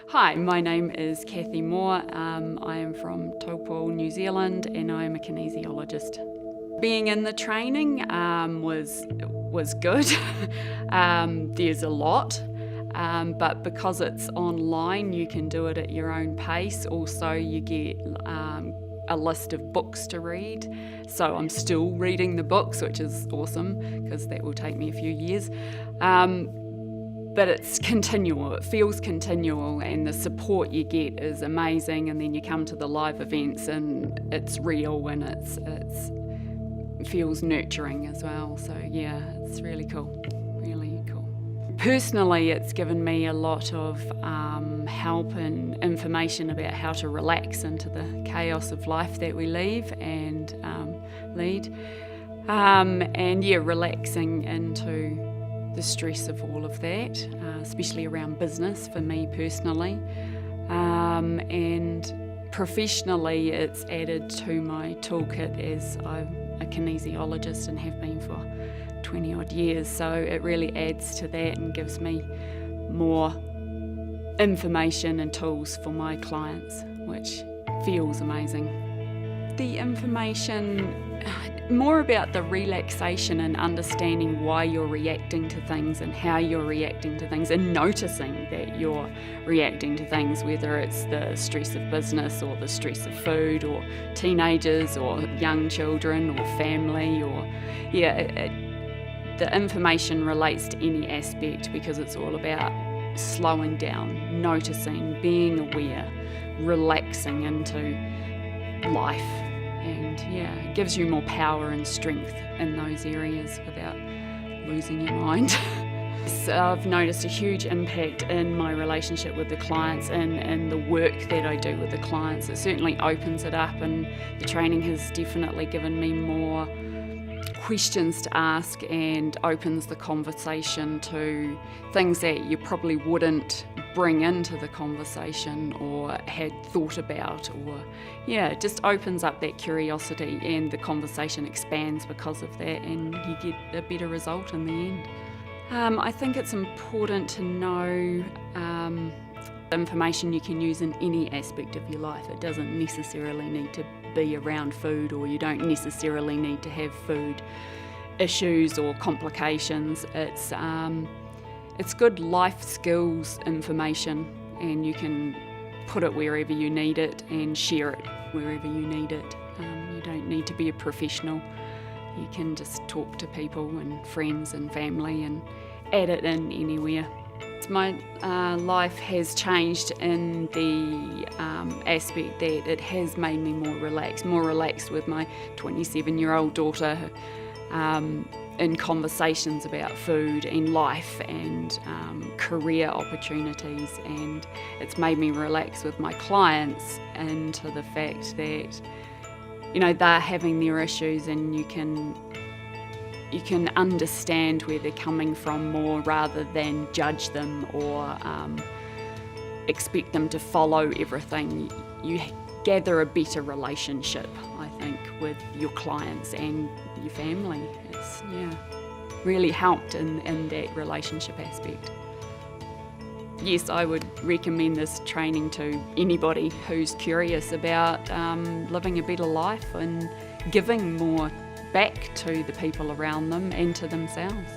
Hi, my name is Kathy Moore. I am from Taupo, New Zealand, and I am a kinesiologist. Being in the training was good. There's a lot, but because it's online, you can do it at your own pace. Also, you get a list of books to read. So I'm still reading the books, which is awesome because that will take me a few years. But it's continual, it feels continual, and the support you get is amazing. And then you come to the live events and it's real and it feels nurturing as well. So yeah, it's really cool, really cool. Personally, it's given me a lot of help and information about how to relax into the chaos of life that we lead. And yeah, relaxing into the stress of all of that, especially around business for me personally. And professionally, it's added to my toolkit as I'm a kinesiologist and have been for 20 odd years. So it really adds to that and gives me more information and tools for my clients, which feels amazing. The information, more about the relaxation and understanding why you're reacting to things and how you're reacting to things, and noticing that you're reacting to things, whether it's the stress of business or the stress of food or teenagers or young children or family the information relates to any aspect because it's all about slowing down, noticing, being aware, relaxing into life. And yeah, it gives you more power and strength in those areas without losing your mind. So I've noticed a huge impact in my relationship with the clients and the work that I do with the clients. It certainly opens it up, and the training has definitely given me more questions to ask and opens the conversation to things that you probably wouldn't bring into the conversation or had thought about, or it just opens up that curiosity and the conversation expands because of that, and you get a better result in the end. I think it's important to know information you can use in any aspect of your life. It doesn't necessarily need to be around food, or you don't necessarily need to have food issues or complications. It's good life skills information, and you can put it wherever you need it and share it wherever you need it. You don't need to be a professional. You can just talk to people and friends and family and add it in anywhere. My life has changed in the aspect that it has made me more relaxed with my 27-year-old daughter in conversations about food and life and career opportunities, and it's made me relax with my clients into the fact that they're having their issues, and you can understand where they're coming from more rather than judge them or expect them to follow everything. You gather a better relationship, I think, with your clients and your family. It's really helped in that relationship aspect. Yes, I would recommend this training to anybody who's curious about living a better life and giving more back to the people around them and to themselves.